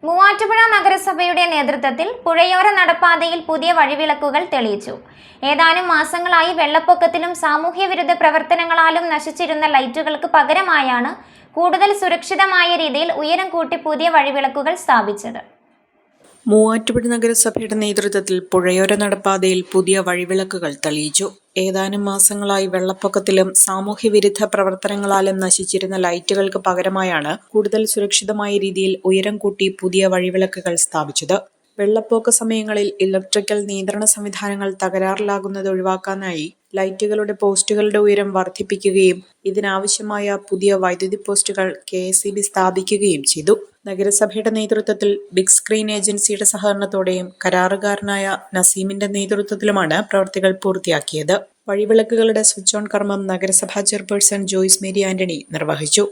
മൂവാറ്റുപുഴ നഗരസഭയുടെ നേതൃത്വത്തിൽ പുഴയോര നടപ്പാതയിൽ പുതിയ വഴിവിളക്കുകൾ തെളിയിച്ചു. ഏതാനും മാസങ്ങളായി വെള്ളപ്പൊക്കത്തിലും സാമൂഹ്യവിരുദ്ധ പ്രവർത്തനങ്ങളാലും നശിച്ചിരുന്ന ലൈറ്റുകൾക്ക് പകരമായാണ് കൂടുതൽ സുരക്ഷിതമായ രീതിയിൽ ഉയരം കൂട്ടി പുതിയ വഴിവിളക്കുകൾ സ്ഥാപിച്ചത്. മൂവാറ്റുപുഴ നഗരസഭയുടെ നേതൃത്വത്തിൽ പുഴയോര നടപ്പാതയിൽ പുതിയ വഴിവിളക്കുകൾ തെളിയിച്ചു. ഏതാനും മാസങ്ങളായി വെള്ളപ്പൊക്കത്തിലും സാമൂഹ്യവിരുദ്ധ പ്രവർത്തനങ്ങളാലും നശിച്ചിരുന്ന ലൈറ്റുകൾക്ക് പകരമായാണ് കൂടുതൽ സുരക്ഷിതമായ രീതിയിൽ ഉയരം കൂട്ടി പുതിയ വഴിവിളക്കുകൾ സ്ഥാപിച്ചത്. വെള്ളപ്പൊക്ക സമയങ്ങളിൽ ഇലക്ട്രിക്കൽ നിയന്ത്രണ സംവിധാനങ്ങൾ തകരാറിലാകുന്നത് ഒഴിവാക്കാനായി ലൈറ്റുകളുടെ പോസ്റ്റുകളുടെ ഉയരം വർദ്ധിപ്പിക്കുകയും ഇതിനാവശ്യമായ പുതിയ വൈദ്യുതി പോസ്റ്റുകൾ KSEB സ്ഥാപിക്കുകയും ചെയ്തു. നഗരസഭയുടെ നേതൃത്വത്തിൽ ബിഗ് സ്ക്രീൻ ഏജൻസിയുടെ സഹകരണത്തോടെയും കരാറുകാരനായ നസീമിന്റെ നേതൃത്വത്തിലുമാണ് പ്രവൃത്തികൾ പൂർത്തിയാക്കിയത്. വഴിവിളക്കുകളുടെ സ്വിച്ച് ഓൺ കർമ്മം നഗരസഭാ ചെയർപേഴ്സൺ ജോയ്സ് മേരി ആന്റണി നിർവഹിച്ചു.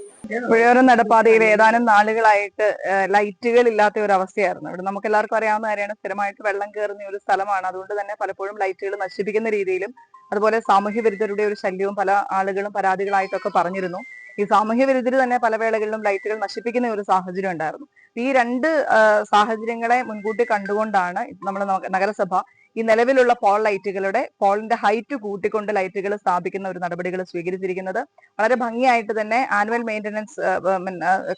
പുഴയോര നടപ്പാതയിൽ ഏതാനും നാളുകളായിട്ട് ലൈറ്റുകൾ ഇല്ലാത്ത ഒരു അവസ്ഥയായിരുന്നു. ഇവിടെ നമുക്ക് എല്ലാവർക്കും അറിയാവുന്ന കാര്യമാണ്, സ്ഥിരമായിട്ട് വെള്ളം കയറുന്ന ഒരു സ്ഥലമാണ്. അതുകൊണ്ട് തന്നെ പലപ്പോഴും ലൈറ്റുകൾ നശിപ്പിക്കുന്ന രീതിയിലും അതുപോലെ സാമൂഹ്യ വിരുദ്ധരുടെ ഒരു ശല്യവും പല ആളുകളും പരാതികളായിട്ടൊക്കെ പറഞ്ഞിരുന്നു. ഈ സാമൂഹ്യ വിരുദ്ധർ തന്നെ പല വേളകളിലും ലൈറ്റുകൾ നശിപ്പിക്കുന്ന ഒരു സാഹചര്യം ഉണ്ടായിരുന്നു. ഈ രണ്ട് സാഹചര്യങ്ങളെ മുൻകൂട്ടി കണ്ടുകൊണ്ടാണ് നമ്മൾ നഗരസഭ ഈ നിലവിലുള്ള പോളിന്റെ ഹൈറ്റ് കൂട്ടിക്കൊണ്ട് ലൈറ്റുകൾ സ്ഥാപിക്കുന്ന ഒരു നടപടികൾ സ്വീകരിച്ചിരിക്കുന്നത്. വളരെ ഭംഗിയായിട്ട് തന്നെ ആനുവൽ മെയിന്റനൻസ്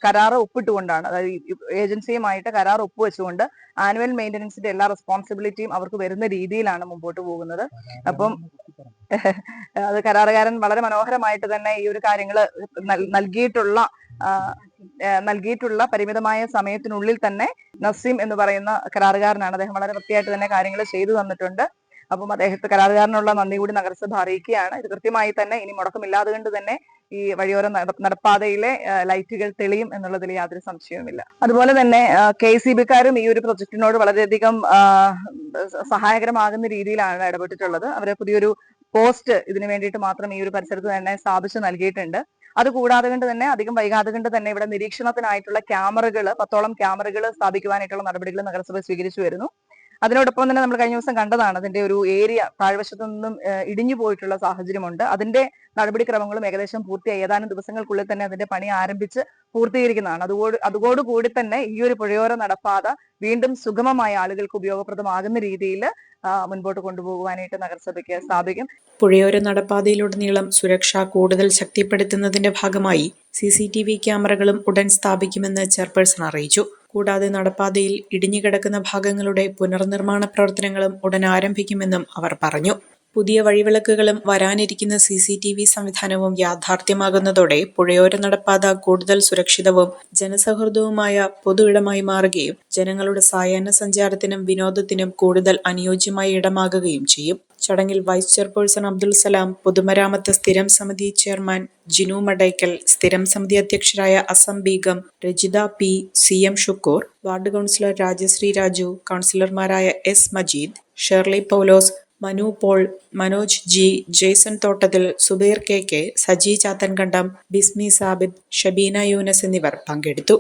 കരാറ് ഒപ്പിട്ടുകൊണ്ടാണ്, അതായത് ഏജൻസിയുമായിട്ട് കരാർ ഒപ്പുവെച്ചുകൊണ്ട് ആനുവൽ മെയിന്റനൻസിന്റെ എല്ലാ റെസ്പോൺസിബിലിറ്റിയും അവർക്ക് വരുന്ന രീതിയിലാണ് മുമ്പോട്ട് പോകുന്നത്. അപ്പം അത് കരാറുകാരൻ വളരെ മനോഹരമായിട്ട് തന്നെ ഈ ഒരു കാര്യങ്ങൾ നൽകിയിട്ടുള്ള പരിമിതമായ സമയത്തിനുള്ളിൽ തന്നെ നസീം എന്ന് പറയുന്ന കരാറുകാരനാണ്. അദ്ദേഹം വളരെ വൃത്തിയായിട്ട് തന്നെ കാര്യങ്ങൾ ചെയ്തു തന്നിട്ടുണ്ട്. അപ്പം കരാറുകാരനുള്ള നന്ദി കൂടി നഗരസഭ അറിയിക്കുകയാണ്. ഇത് കൃത്യമായി തന്നെ ഇനി മുടക്കമില്ലാതെ കൊണ്ട് തന്നെ ഈ വഴിയോര നടപ്പാതയിലെ ലൈറ്റുകൾ തെളിയും എന്നുള്ളതിൽ യാതൊരു സംശയവുമില്ല. അതുപോലെ തന്നെ KSEB-ക്കാരും ഈ ഒരു പ്രൊജക്ടിനോട് വളരെയധികം സഹായകരമാകുന്ന രീതിയിലാണ് ഇടപെട്ടിട്ടുള്ളത്. അവരെ പുതിയൊരു പോസ്റ്റ് ഇതിനു വേണ്ടിയിട്ട് മാത്രം ഈ ഒരു പരിസരത്ത് തന്നെ സ്ഥാപിച്ചു നൽകിയിട്ടുണ്ട്. അതുകൂടാതെ കൊണ്ട് തന്നെ അധികം വൈകാതെ കൊണ്ട് തന്നെ ഇവിടെ നിരീക്ഷണത്തിനായിട്ടുള്ള 10ഓളം ക്യാമറകൾ സ്ഥാപിക്കുവാനായിട്ടുള്ള നടപടികൾ നഗരസഭ സ്വീകരിച്ചു വരുന്നു. അതിനോടൊപ്പം തന്നെ നമ്മൾ കഴിഞ്ഞ ദിവസം കണ്ടതാണ്, അതിന്റെ ഒരു ഏരിയ താഴ്വശത്തു നിന്നും ഇടിഞ്ഞു പോയിട്ടുള്ള സാഹചര്യമുണ്ട്. അതിന്റെ നടപടിക്രമങ്ങളും ഏകദേശം പൂർത്തിയായി. ഏതാനും ദിവസങ്ങൾക്കുള്ളിൽ തന്നെ അതിന്റെ പണി ആരംഭിച്ച് പൂർത്തീകരിക്കുന്നതാണ്. അതോടുകൂടി തന്നെ ഈ ഒരു പുഴയോര നടപ്പാത വീണ്ടും സുഗമമായ ആളുകൾക്ക് ഉപയോഗപ്രദമാകുന്ന രീതിയിൽ മുൻപോട്ട് കൊണ്ടുപോകുവാനായിട്ട് നഗരസഭയ്ക്ക് സ്ഥാപിക്കും. പുഴയോര നടപ്പാതയിലുടനീളം സുരക്ഷ കൂടുതൽ ശക്തിപ്പെടുത്തുന്നതിന്റെ ഭാഗമായി CCTV ക്യാമറകളും ഉടൻ സ്ഥാപിക്കുമെന്ന് ചെയർപേഴ്സൺ അറിയിച്ചു. കൂടാതെ നടപ്പാതയിൽ ഇടിഞ്ഞുകിടക്കുന്ന ഭാഗങ്ങളുടെ പുനർനിർമ്മാണ പ്രവർത്തനങ്ങളും ഉടൻ ആരംഭിക്കുമെന്നും അവർ പറഞ്ഞു. പുതിയ വഴിവിളക്കുകളും വരാനിരിക്കുന്ന CCTV സംവിധാനവും യാഥാർത്ഥ്യമാകുന്നതോടെ പുഴയോര നടപ്പാത കൂടുതൽ സുരക്ഷിതവും ജനസൗഹൃദവുമായ പൊതു ഇടമായി മാറുകയും ജനങ്ങളുടെ സായാഹ്ന സഞ്ചാരത്തിനും വിനോദത്തിനും കൂടുതൽ അനുയോജ്യമായ ഇടമാകുകയും ചെയ്യും. ചടങ്ങിൽ വൈസ് ചെയർപേഴ്സൺ അബ്ദുൽ സലാം, പൊതുമരാമത്ത് സ്ഥിരം സമിതി ചെയർമാൻ ജിനു മടയ്ക്കൽ, സ്ഥിരം സമിതി അധ്യക്ഷരായ Azam Beegum, Rajitha P, CM Shukkoor, ward councillor Rajasree Raju, കൗൺസിലർമാരായ S Majeed, Shirley Paulose, Manu Paul, Manoj G, Jason Thottathil, Zubair KK, Saji ചാത്തൻകണ്ടം, ബിസ്മി സാബിദ്, ഷബീന യൂനസ് എന്നിവർ പങ്കെടുത്തു.